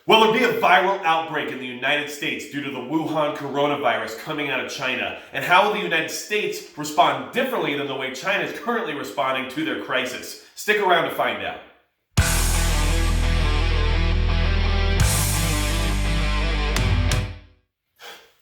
Will there be a viral outbreak in the United States due to the Wuhan coronavirus coming out of China? And how will the United States respond differently than the way China is currently responding to their crisis? Stick around to find out.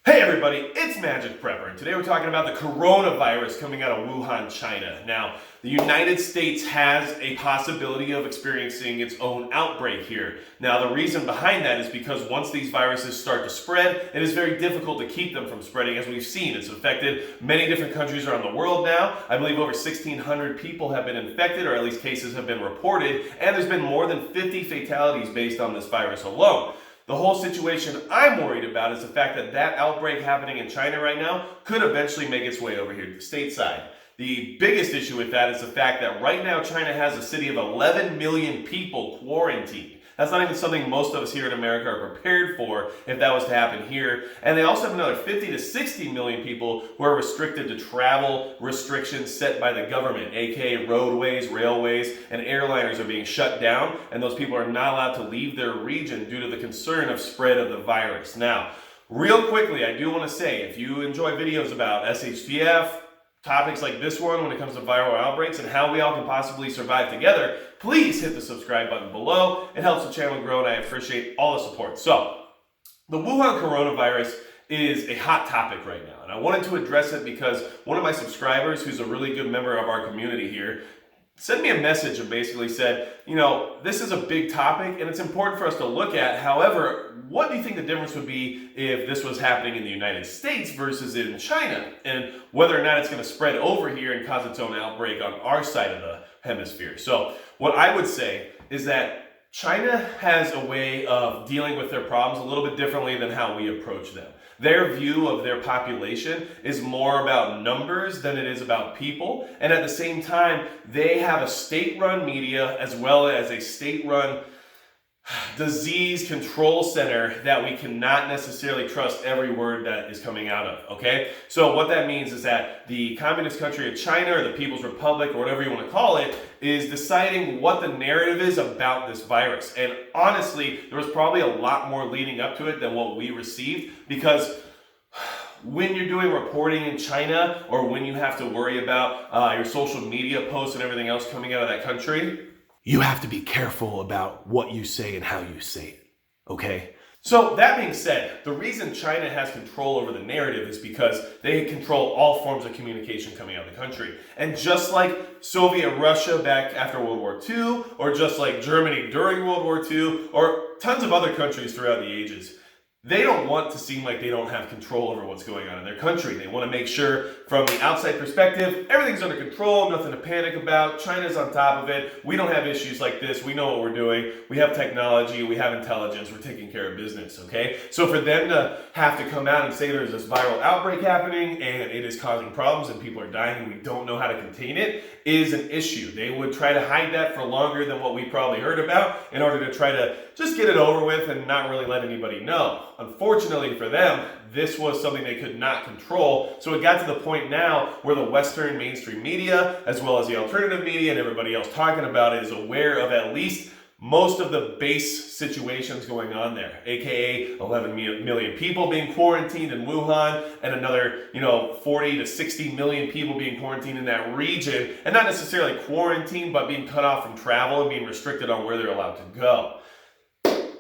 Hey everybody, it's Magic Prepper, and today we're talking about the coronavirus coming out of Wuhan, China. Now, the United States has a possibility of experiencing its own outbreak here. Now, the reason behind that is because once these viruses start to spread, it is very difficult to keep them from spreading, as we've seen. It's affected many different countries around the world now. I believe over 1,600 people have been infected, or at least cases have been reported, and there's been more than 50 fatalities based on this virus alone. The whole situation I'm worried about is the fact that that outbreak happening in China right now could eventually make its way over here to the stateside. The biggest issue with that is the fact that right now China has a city of 11 million people quarantined. That's not even something most of us here in America are prepared for if that was to happen here. And they also have another 50 to 60 million people who are restricted to travel restrictions set by the government, aka roadways, railways, and airliners are being shut down, and those people are not allowed to leave their region due to the concern of spread of the virus. Now, real quickly, I do want to say, if you enjoy videos about SHTF, topics like this one when it comes to viral outbreaks and how we all can possibly survive together, please hit the subscribe button below. It helps the channel grow and I appreciate all the support. So, the Wuhan coronavirus is a hot topic right now, and I wanted to address it because one of my subscribers, who's a really good member of our community here, sent me a message and basically said, you know, this is a big topic and it's important for us to look at. However, what do you think the difference would be if this was happening in the United States versus in China? And whether or not it's going to spread over here and cause its own outbreak on our side of the hemisphere. So what I would say is that China has a way of dealing with their problems a little bit differently than how we approach them. Their view of their population is more about numbers than it is about people. And at the same time, they have a state-run media as well as a state-run disease control center that we cannot necessarily trust every word that is coming out of, okay? So what that means is that the communist country of China, or the People's Republic, or whatever you want to call it, is deciding what the narrative is about this virus. And honestly, there was probably a lot more leading up to it than what we received, because when you're doing reporting in China, or when you have to worry about your social media posts and everything else coming out of that country, you have to be careful about what you say and how you say it, okay? So that being said, the reason China has control over the narrative is because they control all forms of communication coming out of the country. And just like Soviet Russia back after World War II, or just like Germany during World War II, or tons of other countries throughout the ages, they don't want to seem like they don't have control over what's going on in their country. They want to make sure, from the outside perspective, everything's under control, nothing to panic about, China's on top of it, we don't have issues like this, we know what we're doing, we have technology, we have intelligence, we're taking care of business, okay? So for them to have to come out and say there's this viral outbreak happening and it is causing problems and people are dying and we don't know how to contain it is an issue. They would try to hide that for longer than what we probably heard about in order to try to just get it over with and not really let anybody know. Unfortunately for them, this was something they could not control. So it got to the point now where the Western mainstream media, as well as the alternative media and everybody else talking about it, is aware of at least most of the base situations going on there, aka 11 million people being quarantined in Wuhan and another, 40 to 60 million people being quarantined in that region, and not necessarily quarantined, but being cut off from travel and being restricted on where they're allowed to go.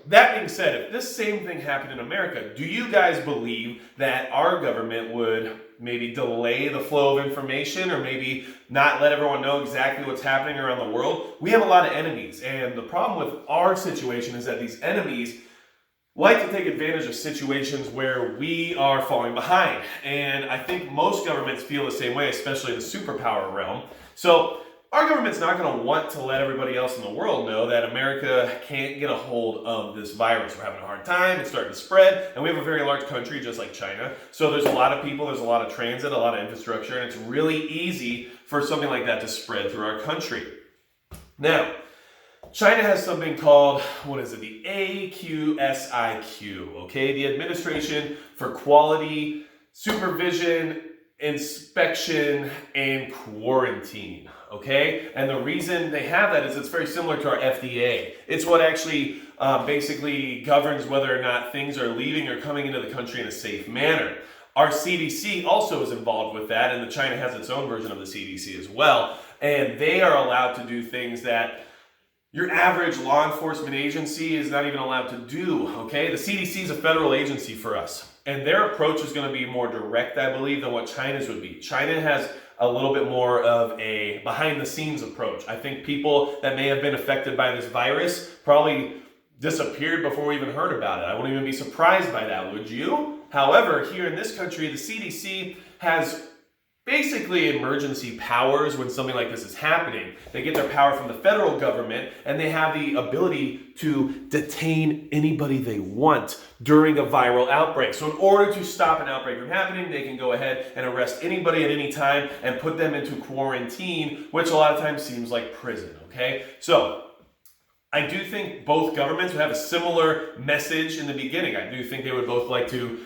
That being said, if this same thing happened in America, do you guys believe that our government would maybe delay the flow of information or maybe not let everyone know exactly what's happening around the world? We have a lot of enemies, and the problem with our situation is that these enemies like to take advantage of situations where we are falling behind. And I think most governments feel the same way, especially in the superpower realm. So our government's not going to want to let everybody else in the world know that America can't get a hold of this virus. We're having a hard time, it's starting to spread, and we have a very large country just like China. So there's a lot of people, there's a lot of transit, a lot of infrastructure, and it's really easy for something like that to spread through our country. Now, China has something called, the AQSIQ, okay? The Administration for Quality, Supervision, Inspection, and Quarantine. Okay? And the reason they have that is it's very similar to our FDA. It's what actually basically governs whether or not things are leaving or coming into the country in a safe manner. Our CDC also is involved with that, and China has its own version of the CDC as well, and they are allowed to do things that your average law enforcement agency is not even allowed to do, okay? The CDC is a federal agency for us, and their approach is going to be more direct, I believe, than what China's would be. China has a little bit more of a behind-the-scenes approach. I think people that may have been affected by this virus probably disappeared before we even heard about it. I wouldn't even be surprised by that, would you? However, here in this country, the CDC has basically emergency powers when something like this is happening. They get their power from the federal government, and they have the ability to detain anybody they want during a viral outbreak. So in order to stop an outbreak from happening, they can go ahead and arrest anybody at any time and put them into quarantine, which a lot of times seems like prison, okay? So I do think both governments would have a similar message in the beginning. I do think they would both like to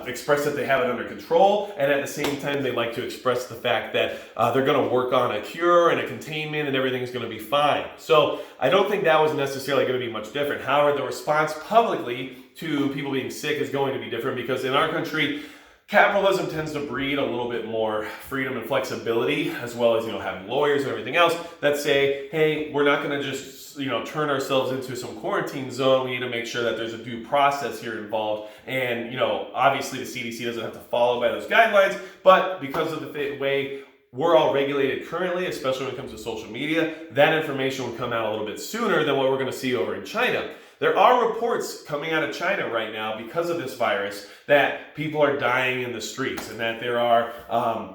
express that they have it under control, and at the same time, they like to express the fact that they're going to work on a cure and a containment and everything's going to be fine. So I don't think that was necessarily going to be much different. However, the response publicly to people being sick is going to be different because in our country, capitalism tends to breed a little bit more freedom and flexibility, as well as, having lawyers and everything else that say, hey, we're not going to just turn ourselves into some quarantine zone. We need to make sure that there's a due process here involved. And, obviously the CDC doesn't have to follow by those guidelines, but because of the way we're all regulated currently, especially when it comes to social media, that information will come out a little bit sooner than what we're going to see over in China. There are reports coming out of China right now because of this virus that people are dying in the streets and that there are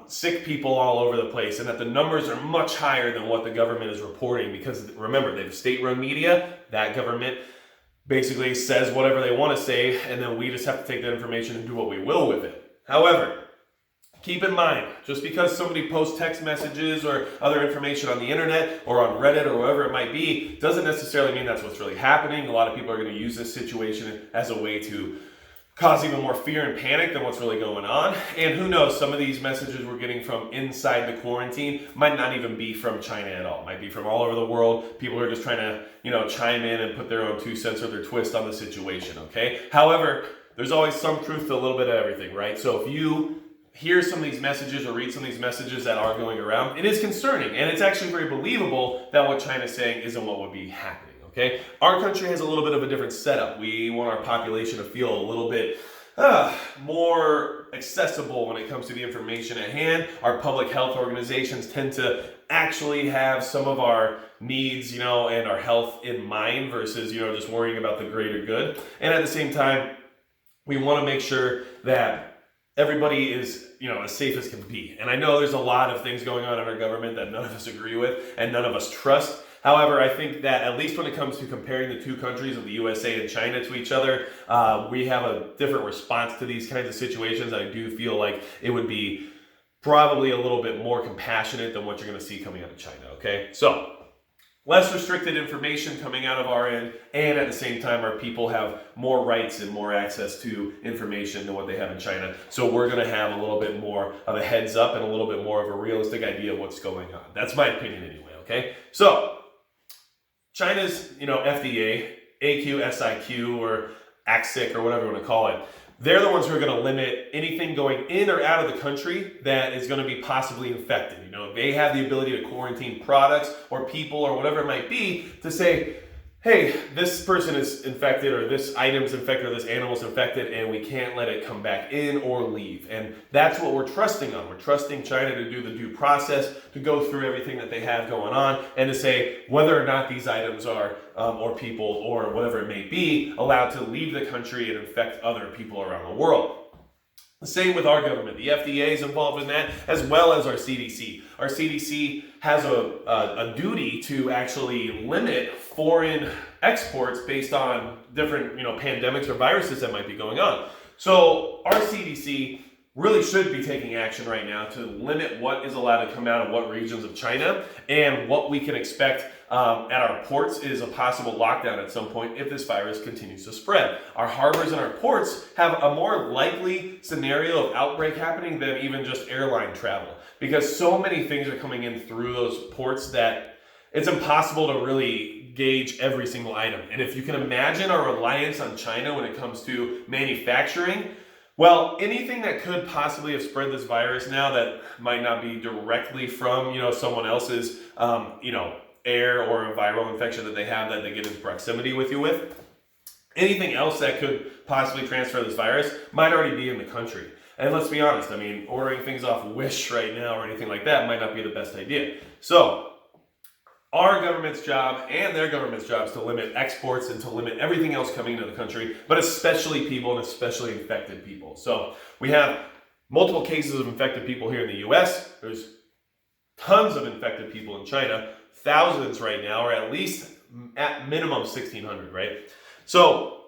sick people all over the place and that the numbers are much higher than what the government is reporting because, remember, they have state-run media. That government basically says whatever they want to say, and then we just have to take that information and do what we will with it. However, keep in mind, just because somebody posts text messages or other information on the internet or on Reddit or wherever it might be, doesn't necessarily mean that's what's really happening. A lot of people are going to use this situation as a way to cause even more fear and panic than what's really going on. And who knows, some of these messages we're getting from inside the quarantine might not even be from China at all. Might be from all over the world. People are just trying to, chime in and put their own 2 cents or their twist on the situation, okay? However, there's always some truth to a little bit of everything, right? So if you hear some of these messages or read some of these messages that are going around, it is concerning, and it's actually very believable that what China's saying isn't what would be happening, okay? Our country has a little bit of a different setup. We want our population to feel a little bit more accessible when it comes to the information at hand. Our public health organizations tend to actually have some of our needs, and our health in mind versus, just worrying about the greater good. And at the same time, we want to make sure that everybody is, as safe as can be. And I know there's a lot of things going on in our government that none of us agree with and none of us trust. However, I think that at least when it comes to comparing the two countries of the USA and China to each other, we have a different response to these kinds of situations. I do feel like it would be probably a little bit more compassionate than what you're going to see coming out of China, okay? So, less restricted information coming out of our end, and at the same time, our people have more rights and more access to information than what they have in China. So we're going to have a little bit more of a heads up and a little bit more of a realistic idea of what's going on. That's my opinion anyway, okay? So, China's, FDA, AQ, SIQ, or AXIC, or whatever you want to call it, they're the ones who are going to limit anything going in or out of the country that is going to be possibly infected. They have the ability to quarantine products or people or whatever it might be to say, hey, this person is infected or this item is infected or this animal is infected and we can't let it come back in or leave. And that's what we're trusting on. We're trusting China to do the due process, to go through everything that they have going on and to say whether or not these items are, or people or whatever it may be, allowed to leave the country and infect other people around the world. The same with our government. The FDA is involved in that, as well as our CDC. Our CDC has a duty to actually limit foreign exports based on different, pandemics or viruses that might be going on. So our CDC really should be taking action right now to limit what is allowed to come out of what regions of China, and what we can expect at our ports is a possible lockdown at some point if this virus continues to spread. Our harbors and our ports have a more likely scenario of outbreak happening than even just airline travel, because so many things are coming in through those ports that it's impossible to really gauge every single item. And if you can imagine our reliance on China when it comes to manufacturing, well, anything that could possibly have spread this virus now that might not be directly from, someone else's, air or a viral infection that they have that they get into proximity with you with, anything else that could possibly transfer this virus might already be in the country. And let's be honest, ordering things off Wish right now or anything like that might not be the best idea. So our government's job and their government's job is to limit exports and to limit everything else coming into the country, but especially people and especially infected people. So we have multiple cases of infected people here in the US. There's tons of infected people in China, thousands right now, or at least at minimum 1,600, right? So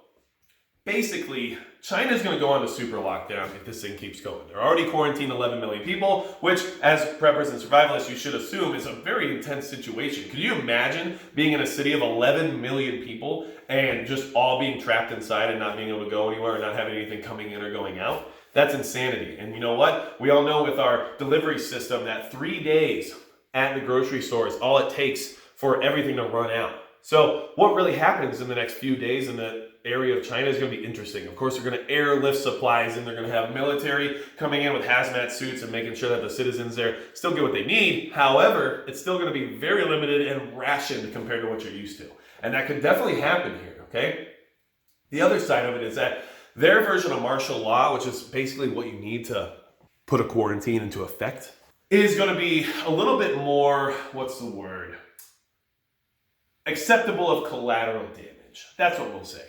basically, China's going to go on to super lockdown if this thing keeps going. They're already quarantined 11 million people, which, as preppers and survivalists, you should assume is a very intense situation. Could you imagine being in a city of 11 million people and just all being trapped inside and not being able to go anywhere and not having anything coming in or going out? That's insanity. And you know what? We all know with our delivery system that 3 days at the grocery store is all it takes for everything to run out. So what really happens in the next few days in the area of China is going to be interesting. Of course, they're going to airlift supplies and they're going to have military coming in with hazmat suits and making sure that the citizens there still get what they need. However, it's still going to be very limited and rationed compared to what you're used to. And that could definitely happen here, okay? The other side of it is that their version of martial law, which is basically what you need to put a quarantine into effect, is going to be a little bit more, acceptable of collateral damage. That's what we'll say.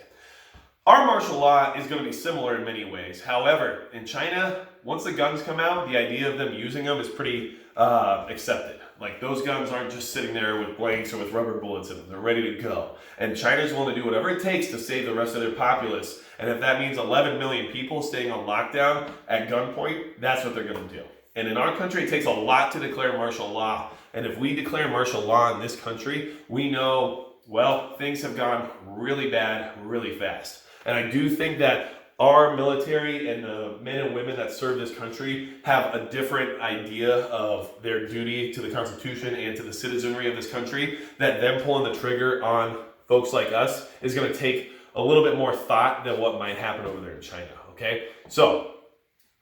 Our martial law is going to be similar in many ways. However, in China, once the guns come out, the idea of them using them is pretty accepted. Like, those guns aren't just sitting there with blanks or with rubber bullets in them. They're ready to go. And China's willing to do whatever it takes to save the rest of their populace. And if that means 11 million people staying on lockdown at gunpoint, that's what they're going to do. And in our country, it takes a lot to declare martial law. And if we declare martial law in this country, we know, well, things have gone really bad, really fast. And I do think that our military and the men and women that serve this country have a different idea of their duty to the Constitution and to the citizenry of this country, that them pulling the trigger on folks like us is going to take a little bit more thought than what might happen over there in China, okay? So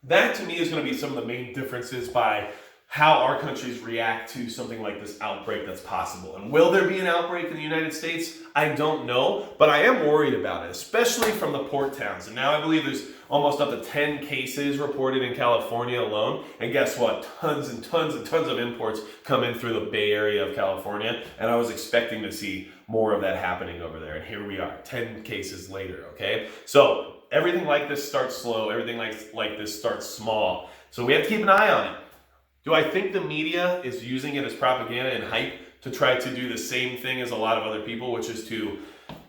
that to me is going to be some of the main differences by how our countries react to something like this outbreak that's possible. And will there be an outbreak in the United States? I don't know, but I am worried about it, especially from the port towns. And now I believe there's almost up to 10 cases reported in California alone. And guess what? Tons and tons and tons of imports come in through the Bay Area of California. And I was expecting to see more of that happening over there. And here we are, 10 cases later, okay? So everything like this starts slow. Everything like this starts small. So we have to keep an eye on it. Do I think the media is using it as propaganda and hype to try to do the same thing as a lot of other people, which is to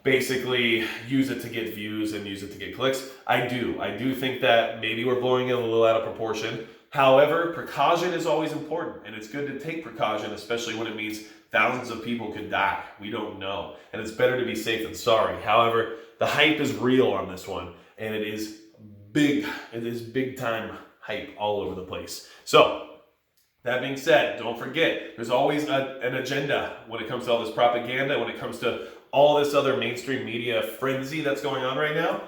basically use it to get views and use it to get clicks? I do. I do think that maybe we're blowing it a little out of proportion. However, precaution is always important, and it's good to take precaution, especially when it means thousands of people could die. We don't know, and it's better to be safe than sorry. However, the hype is real on this one, and it is big. It is big time hype all over the place. So, that being said, don't forget, there's always an agenda when it comes to all this propaganda, when it comes to all this other mainstream media frenzy that's going on right now.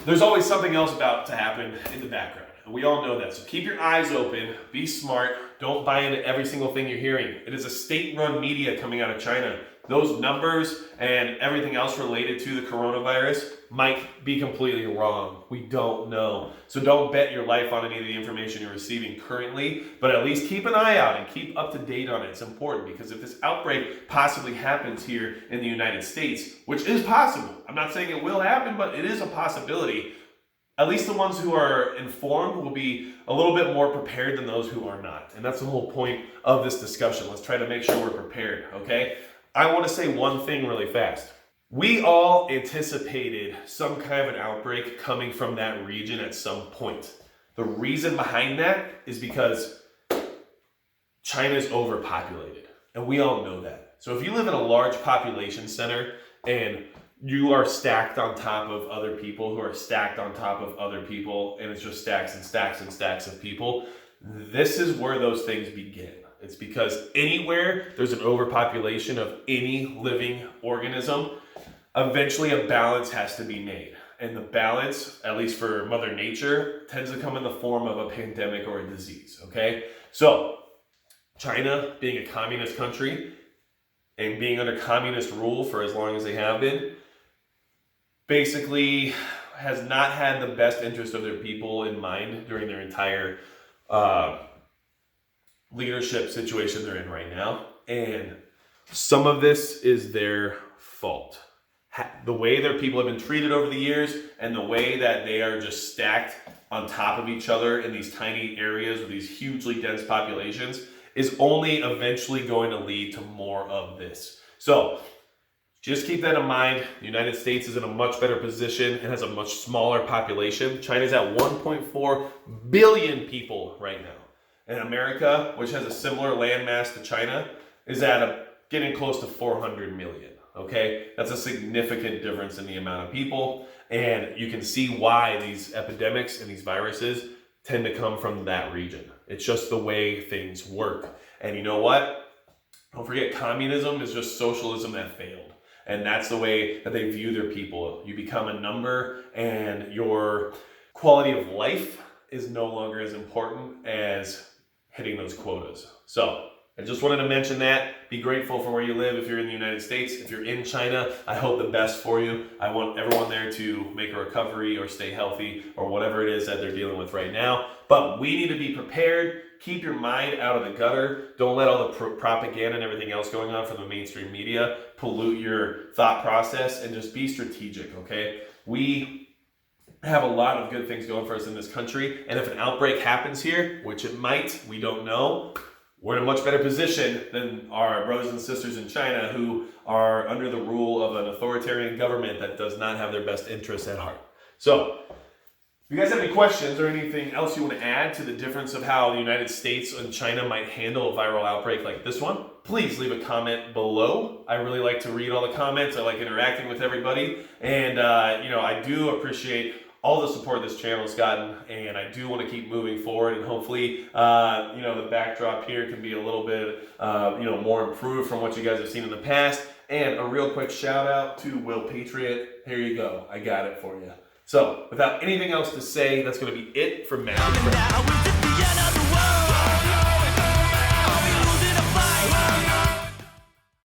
There's always something else about to happen in the background. And we all know that. So keep your eyes open, be smart, don't buy into every single thing you're hearing. It is a state-run media coming out of China. Those numbers and everything else related to the coronavirus might be completely wrong. We don't know. So don't bet your life on any of the information you're receiving currently, but at least keep an eye out and keep up to date on it. It's important because if this outbreak possibly happens here in the United States, which is possible, I'm not saying it will happen, but it is a possibility, at least the ones who are informed will be a little bit more prepared than those who are not. And that's the whole point of this discussion. Let's try to make sure we're prepared, okay? I want to say one thing really fast. We all anticipated some kind of an outbreak coming from that region at some point. The reason behind that is because China is overpopulated, and we all know that. So if you live in a large population center and you are stacked on top of other people who are stacked on top of other people, and it's just stacks and stacks and stacks of people, this is where those things begin. It's because anywhere there's an overpopulation of any living organism, eventually a balance has to be made. And the balance, at least for Mother Nature, tends to come in the form of a pandemic or a disease, okay? So, China, being a communist country and being under communist rule for as long as they have been, basically has not had the best interest of their people in mind during their entire leadership situation they're in right now. And some of this is their fault. The way their people have been treated over the years and the way that they are just stacked on top of each other in these tiny areas with these hugely dense populations is only eventually going to lead to more of this. So just keep that in mind. The United States is in a much better position and has a much smaller population. China's at 1.4 billion people right now. And America, which has a similar landmass to China, is at getting close to 400 million. Okay, that's a significant difference in the amount of people, and you can see why these epidemics and these viruses tend to come from that region. It's just the way things work. And you know what? Don't forget, communism is just socialism that failed. And that's the way that they view their people. You become a number, and your quality of life is no longer as important as hitting those quotas. So I just wanted to mention that. Be grateful for where you live if you're in the United States. If you're in China, I hope the best for you. I want everyone there to make a recovery or stay healthy or whatever it is that they're dealing with right now. But we need to be prepared. Keep your mind out of the gutter. Don't let all the propaganda and everything else going on from the mainstream media pollute your thought process, and just be strategic, okay? We have a lot of good things going for us in this country, and if an outbreak happens here, which it might, we don't know, we're in a much better position than our brothers and sisters in China who are under the rule of an authoritarian government that does not have their best interests at heart. So, if you guys have any questions or anything else you want to add to the difference of how the United States and China might handle a viral outbreak like this one, please leave a comment below. I really like to read all the comments. I like interacting with everybody. And, I do appreciate all the support this channel has gotten, and I do want to keep moving forward, and hopefully, the backdrop here can be a little bit, more improved from what you guys have seen in the past. And a real quick shout out to Will Patriot. Here you go. I got it for you. So, without anything else to say, that's going to be it from Magic Prep.